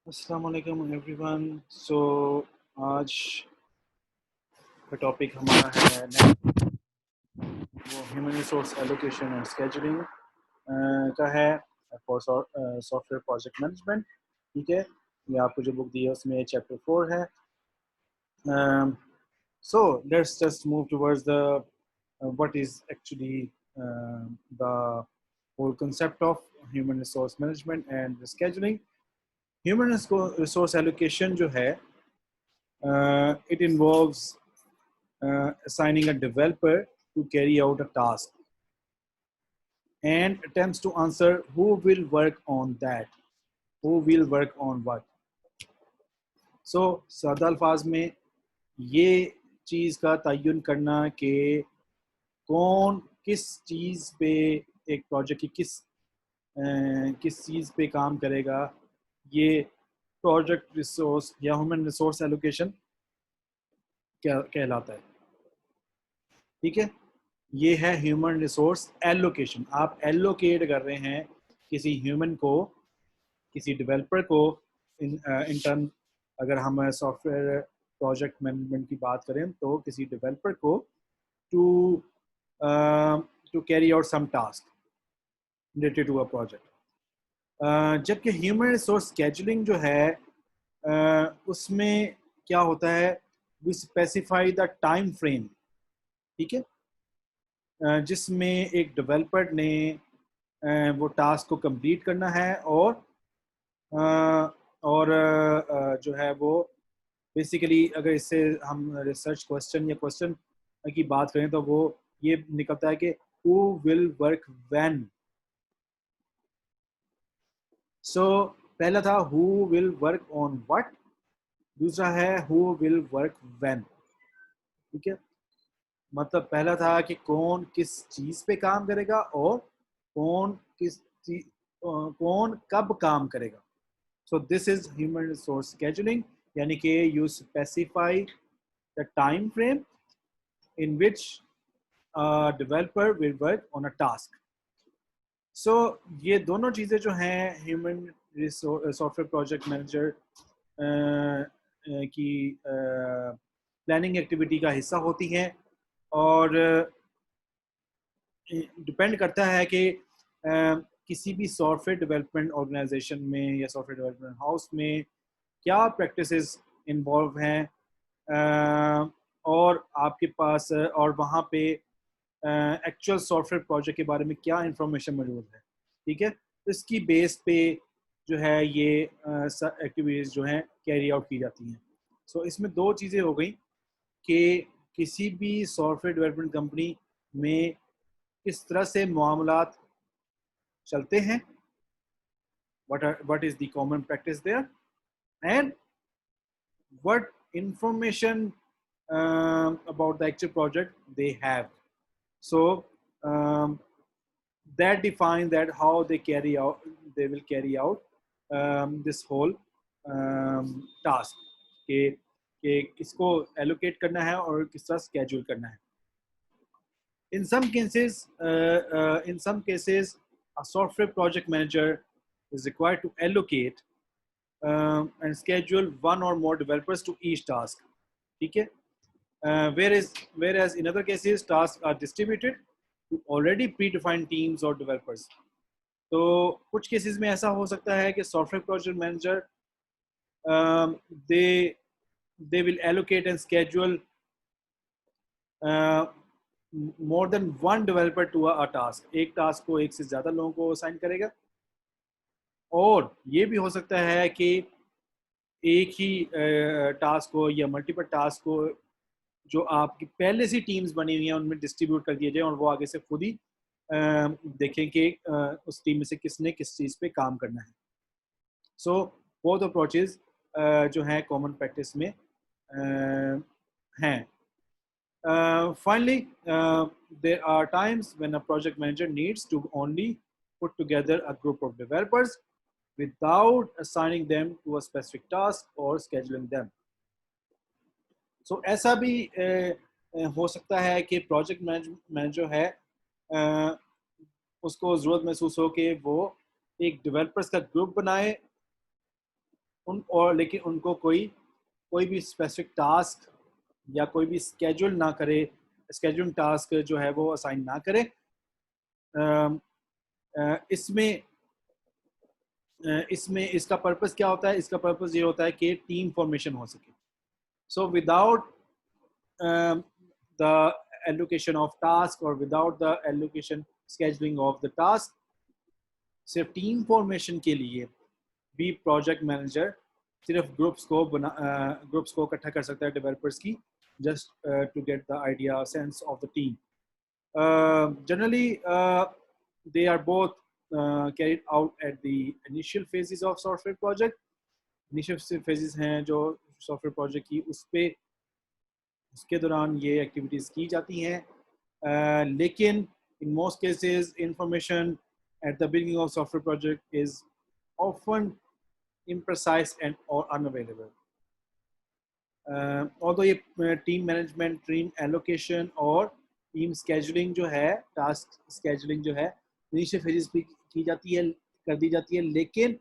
अस्सलाम वालेकुम एवरीवन। सो आज का टॉपिक हमारा है वो human resource allocation and scheduling का है फॉर सॉफ्टवेयर प्रोजेक्ट मैनेजमेंट। ठीक है, ये आपको जो बुक दी है उसमें चैप्टर 4 है। So let's just move towards the what is actually the whole concept of human resource management and scheduling. Human resource allocation जो है it involves assigning a developer to carry out a task and attempts to answer who will work on that, who will work on what. So सादा अल्फाज में ये चीज़ का तयन करना कि कौन किस चीज़ पे एक प्रोजेक्ट की किस चीज़ पे काम करेगा, ये प्रोजेक्ट रिसोर्स या ह्यूमन रिसोर्स एलोकेशन क्या कहलाता है। ठीक है, ये है ह्यूमन रिसोर्स एलोकेशन। आप एलोकेट कर रहे हैं किसी ह्यूमन को, किसी डेवलपर को इन टर्म, अगर हम सॉफ्टवेयर प्रोजेक्ट मैनेजमेंट की बात करें तो किसी डेवलपर को to to carry out some task related to a project. जबकि ह्यूमन रिसोर्स स्केजुलिंग जो है उसमें क्या होता है, we specify the time frame. ठीक है, जिसमें एक डेवलपर ने वो टास्क को कंप्लीट करना है और जो है वो बेसिकली अगर इससे हम रिसर्च क्वेश्चन या क्वेश्चन की बात करें तो वो ये निकलता है कि हु विल वर्क व्हेन। सो पहला था who will work on what, दूसरा है हु विल वर्क व्हेन। ठीक है, मतलब पहला था कि कौन किस चीज पे काम करेगा और कौन कब काम करेगा। So this is human resource scheduling, यानी कि you specify the time frame in which a developer will work on a task. So ये दोनों चीज़ें जो हैं ह्यूमन सॉफ्टवेयर प्रोजेक्ट मैनेजर की प्लानिंग एक्टिविटी का हिस्सा होती हैं और डिपेंड करता है कि किसी भी सॉफ्टवेयर डेवलपमेंट ऑर्गेनाइजेशन में या सॉफ्टवेयर डेवलपमेंट हाउस में क्या प्रैक्टिसेस इन्वॉल्व हैं और आपके पास और वहाँ पे एक्चुअल सॉफ्टवेयर प्रोजेक्ट के बारे में क्या इंफॉर्मेशन मौजूद है। ठीक है, इसकी बेस पे जो है ये एक्टिविटीज़ जो हैं कैरी आउट की जाती हैं। सो इसमें दो चीज़ें हो गई कि किसी भी सॉफ्टवेयर डेवलपमेंट कंपनी में किस तरह से मामलात चलते हैं, what is the common practice there, and what information about the actual project they have. So that defines that how they will carry out this whole task कि किसको allocate करना है और किस तरह schedule करना है। In some cases, a software project manager is required to allocate and schedule one or more developers to each task. ठीक है, whereas in other cases tasks are distributed to already predefined teams or developers. तो कुछ cases में ऐसा हो सकता है कि software project manager they will allocate and schedule more than one developer to a task. एक टास्क को एक से ज़्यादा लोगों को असाइन करेगा, और ये भी हो सकता है कि एक ही टास्क को या मल्टीपल टास्क को जो आपकी पहले से टीम्स बनी हुई हैं उनमें डिस्ट्रीब्यूट कर दिया जाए और वो आगे से खुद ही देखें कि उस टीम में से किसने किस चीज़ पे काम करना है। सो बोथ अप्रोचेज जो हैं कॉमन प्रैक्टिस में हैं। Finally, there are times when a project manager needs to only put together a group of developers without assigning them to a specific task or scheduling them. So ऐसा भी हो सकता है कि प्रोजेक्ट मैनेजर है उसको ज़रूरत महसूस हो कि वो एक डेवलपर्स का ग्रुप बनाए लेकिन उनको कोई भी स्पेसिफिक टास्क या कोई भी स्केड्यूल टास्क जो है वो असाइन ना करे। अम, इसमें इसमें इसका पर्पस क्या होता है? इसका पर्पस ये होता है कि टीम फॉर्मेशन हो सके। So without the allocation of task और without the allocation scheduling of the task, सिर्फ टीम फॉर्मेशन के लिए भी प्रोजेक्ट मैनेजर सिर्फ ग्रुप्स को इकट्ठा कर सकता है डेवलपर्स की, just to get the idea sense of the team. Generally, they are both carried out at the initial phases of software project. Initial phases हैं जो software project की, उसके दौरान ये activities की जाती हैं। लेकिन in most cases information at the beginning of software project is often imprecise and or unavailable. although ये team management, team allocation और टीम स्केजुलिंग जो है, टास्क स्केजुलिंग जो है इनिशियल फेजेस पे कर दी जाती है, लेकिन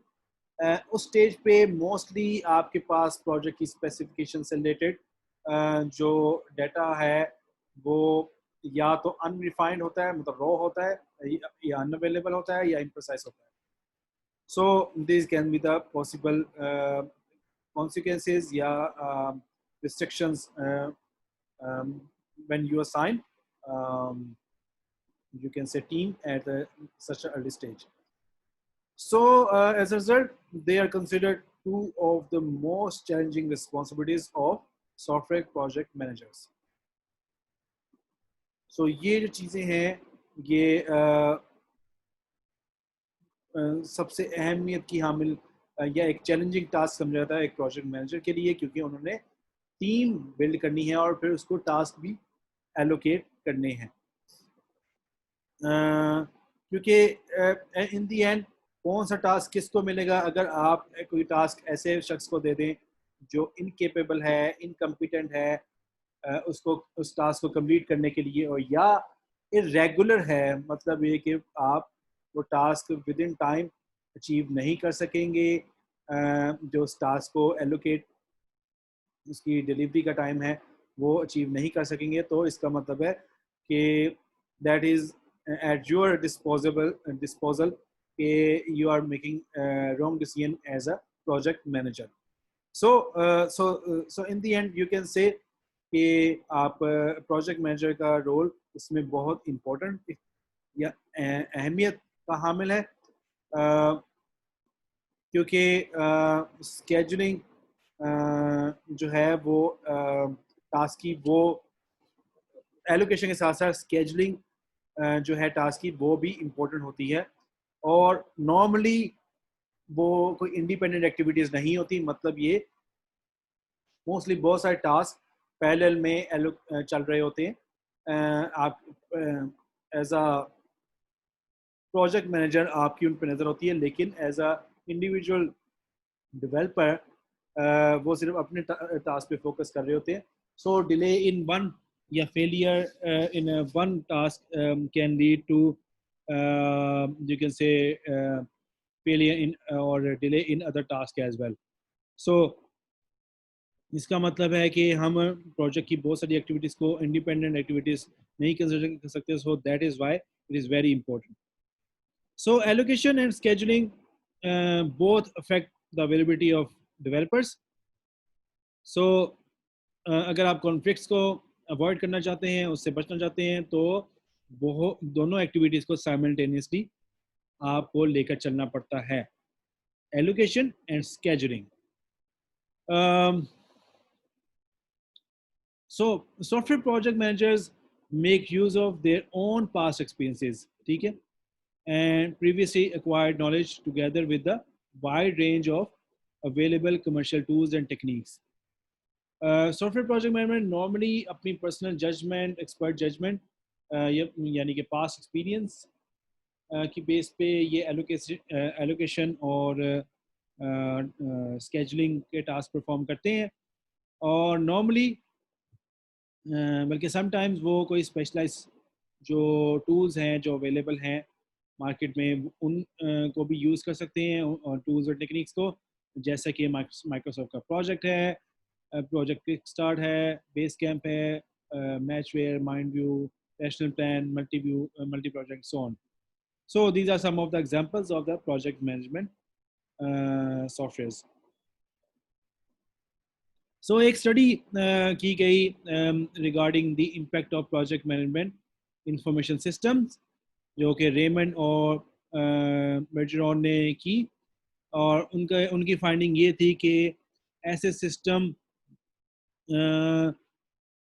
उस स्टेज पे मोस्टली आपके पास प्रोजेक्ट की स्पेसिफिकेशन से रिलेटेड जो डाटा है वो या तो अनरिफाइंड होता है, मतलब रॉ होता है, या अनअवेलेबल होता है, या इम्प्रेसाइज होता है। So this can be the possible consequences या restrictions when you assign you can say team at such an early stage. So as a result, they are considered two of the most challenging responsibilities of software project managers. So ये जो चीज़ें हैं ये सबसे अहमियत की हामिल या एक चैलेंजिंग टास्क समझा जाता है एक प्रोजेक्ट मैनेजर के लिए, क्योंकि उन्होंने टीम बिल्ड करनी है और फिर उसको टास्क भी एलोकेट करने हैं। क्योंकि इन दी एंड कौन सा टास्क किसको मिलेगा? अगर आप कोई टास्क ऐसे शख्स को दे दें जो इनकेपेबल है, इनकम्पिटेंट है उसको उस टास्क को कंप्लीट करने के लिए, और या इरेगुलर है, मतलब ये कि आप वो task with in time achieve नहीं कर सकेंगे, जो उस टास्क को एलोकेट उसकी डिलीवरी का टाइम है वो अचीव नहीं कर सकेंगे, तो इसका मतलब है कि that is at your disposal कि you are making wrong decision as a project manager. So in the end you can say कि आप प्रोजेक्ट मैनेजर का रोल इसमें बहुत इम्पोर्टेंट या अहमियत का हामिल है, क्योंकि स्केजुलिंग जो है वो टास्क की वो एलोकेशन के साथ साथ स्केजुलिंग जो है टास्क की वो भी इम्पोर्टेंट होती है, और नॉर्मली वो कोई इंडिपेंडेंट एक्टिविटीज़ नहीं होती। मतलब ये मोस्टली बहुत सारे टास्क पैरेलल में चल रहे होते हैं। आप एज अ प्रोजेक्ट मैनेजर आपकी उन पर नज़र होती है, लेकिन एज अ इंडिविजुअल डेवलपर वो सिर्फ अपने टास्क पे फोकस कर रहे होते हैं। सो डिले इन वन या failure in one task can lead to you can say failure in और delay in other task as well. So इसका मतलब है कि हम प्रोजेक्ट की बहुत सारी एक्टिविटीज़ को इंडिपेंडेंट एक्टिविटीज़ नहीं कंसिडर कर सकते। So that is why it is very important. So allocation and scheduling both affect the availability of developers. So अगर आप कॉन्फ्लिक्ट्स को अवॉइड करना चाहते हैं, उससे बचना चाहते हैं, तो दोनों एक्टिविटीज़ को साइमल्टेनियसली आपको लेकर चलना पड़ता है, allocation and scheduling. So software project managers make use of their own past experiences, ठीक है, and previously acquired knowledge together with the wide range of available commercial tools and techniques. Software project management normally अपनी personal judgment, expert judgment यानी कि past experience की base पे ये allocation और scheduling के task perform करते हैं, और normally बल्कि समटाइम्स वो कोई स्पेशलाइज जो टूल्स हैं जो अवेलेबल हैं मार्केट में उन को भी यूज़ कर सकते हैं, और टूल्स और टेक्निक्स को, जैसा कि माइक्रोसॉफ्ट का प्रोजेक्ट है, प्रोजेक्ट क्विक स्टार्ट है, बेस कैंप है, MatchWare, MindView, national plan, multi view, multi project, so on. So these are some of the examples of the project management softwares. So एक study की गई regarding the impact of project management information systems, जो कि Raymond और बर्जरॉन ने की, और उनकी फाइंडिंग ये थी कि ऐसे सिस्टम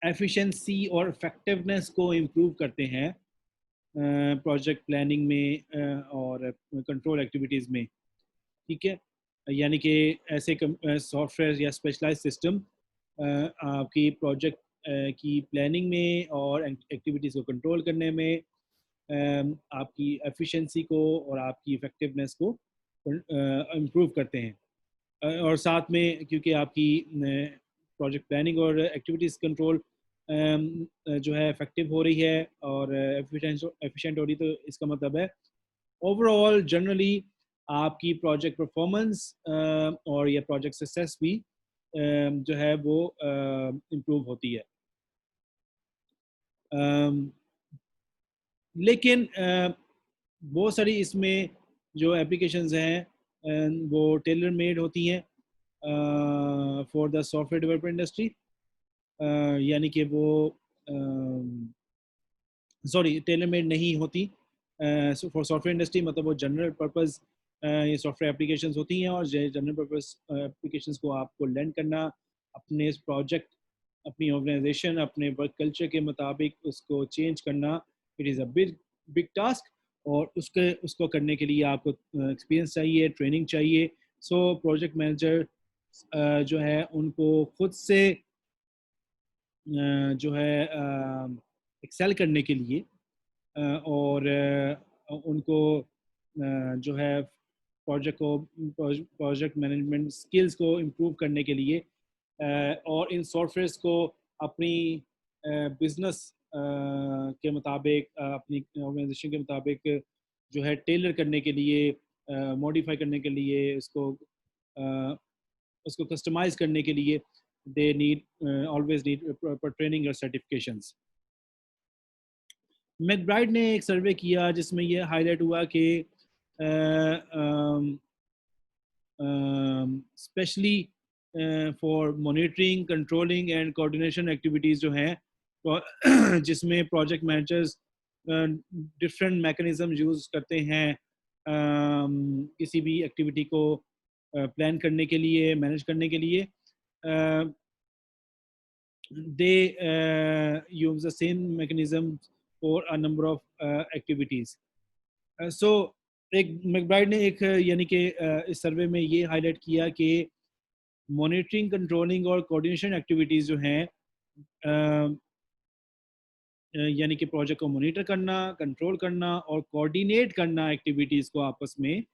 एफिशिएंसी और इफेक्टिवनेस को इम्प्रूव करते हैं प्रोजेक्ट प्लानिंग में और कंट्रोल एक्टिविटीज़ में. ठीक है, यानी कि ऐसे सॉफ्टवेयर या स्पेशलाइज सिस्टम आपकी प्रोजेक्ट की प्लानिंग में और एक्टिविटीज़ को कंट्रोल करने में आपकी एफिशिएंसी को और आपकी इफ़ेक्टिवनेस को इम्प्रूव करते हैं. और साथ में क्योंकि आपकी प्रोजेक्ट प्लानिंग और एक्टिविटीज़ कंट्रोल जो है इफेक्टिव हो रही है और एफिशिएंट हो रही, तो इसका मतलब है ओवरऑल जनरली आपकी प्रोजेक्ट परफॉर्मेंस और ये प्रोजेक्ट सक्सेस भी जो है वो इम्प्रूव होती है. लेकिन बहुत सारी इसमें जो एप्लीकेशंस हैं वो टेलर मेड होती हैं for the software development industry, यानी कि वो सॉरी टेलर मेड नहीं होती फॉर सॉफ्टवेयर इंडस्ट्री, मतलब वो जनरल पर्पस ये सॉफ्टवेयर एप्लीकेशंस होती हैं, और जनरल पर्पस एप्लीकेशंस को आपको लर्न करना अपने प्रोजेक्ट, अपनी ऑर्गेनाइजेशन, अपने वर्क कल्चर के मुताबिक उसको चेंज करना, it is a big task. और उसको करने के लिए आपको एक्सपीरियंस चाहिए, ट्रेनिंग चाहिए. सो प्रोजेक्ट मैनेजर जो है उनको खुद से जो है एक्सेल करने के लिए और उनको जो है प्रोजेक्ट मैनेजमेंट स्किल्स को इम्प्रूव करने के लिए और इन सॉफ्टवेयर्स को अपनी बिजनेस के मुताबिक, अपनी ऑर्गेनाइजेशन के मुताबिक जो है टेलर करने के लिए, मॉडिफाई करने के लिए, उसको कस्टमाइज करने के लिए they need always need proper training और सर्टिफिकेशंस. मैकब्राइड ने एक सर्वे किया जिसमें ये हाईलाइट हुआ कि specially for monitoring, controlling and coordination activities जो हैं जिसमें project managers different mechanism use करते हैं किसी भी एक्टिविटी को प्लान करने के लिए, मैनेज करने के लिए. They use the same mechanism for a number of activities. So एक मैकब्राइड ने एक यानी कि इस सर्वे में ये हाईलाइट किया कि मॉनिटरिंग, कंट्रोलिंग और कोऑर्डिनेशन एक्टिविटीज़ जो हैं यानी कि प्रोजेक्ट को मॉनिटर करना, कंट्रोल करना और कोऑर्डिनेट करना एक्टिविटीज़ को आपस में,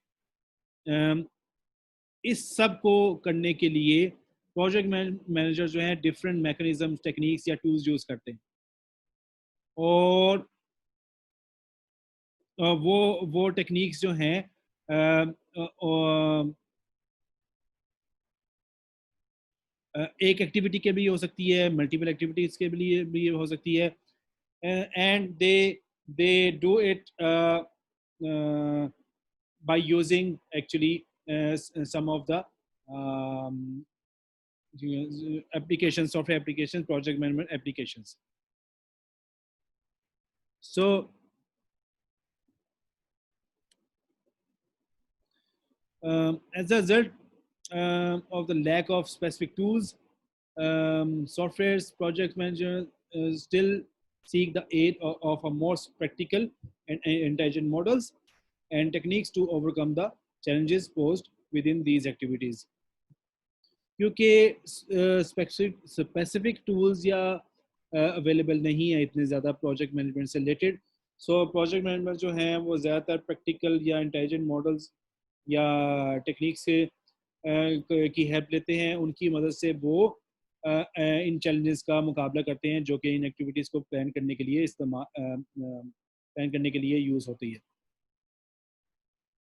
इस सब को करने के लिए प्रोजेक्ट मैनेजर जो है डिफरेंट मैकेनिज्म, टेक्निक्स या टूल्स यूज़ करते हैं. और वो टेक्निक्स जो हैं एक एक्टिविटी के लिए हो सकती है, मल्टीपल एक्टिविटीज़ के लिए भी हो सकती है, and they do it by using actually some of the applications, software applications, project management applications. So as a result of the lack of specific tools, software's project managers still seek the aid of a more practical and intelligent models and techniques to overcome the challenges posed within these activities. क्योंकि specific tools या available नहीं है इतने ज़्यादा project management से related. So project management जो हैं वो ज़्यादातर प्रैक्टिकल या इंटेलिजेंट मॉडल्स या टेक्निक से की हेल्प लेते हैं. उनकी मदद से वो इन चैलेंजेस का मुकाबला करते हैं जो कि इन एक्टिविटीज़ को प्लान करने के लिए यूज़ होती है.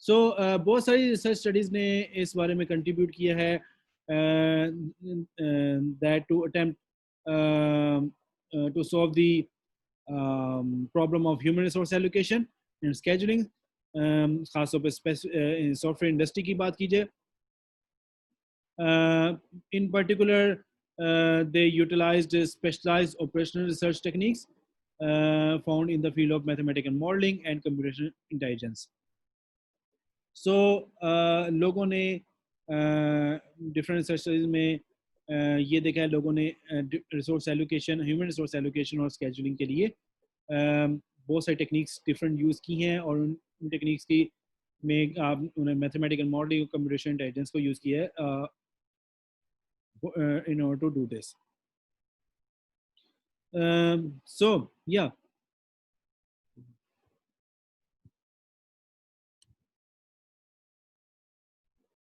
सो बहुत सारी रिसर्च स्टडीज़ ने इस बारे में कंट्रीब्यूट किया है that to attempt to solve the problem of human resource allocation and scheduling, खासतौर पर सॉफ्टवेयर इंडस्ट्री की बात कीजिए. In particular, they utilized specialized operational research techniques found in the field of mathematical modeling and computational intelligence. So, लोगों ने different research में ये देखा है, लोगों ने resource allocation, human resource allocation और स्केजुलिंग के लिए बहुत सारी टेक्निक्स डिफरेंट यूज़ की हैं, और उन टेक्निक्स की में उन्हें मैथमेटिकल मॉडलिंग और कंप्यूटेशनल इंटेलिजेंस को यूज़ किया है in order to do this. So yeah,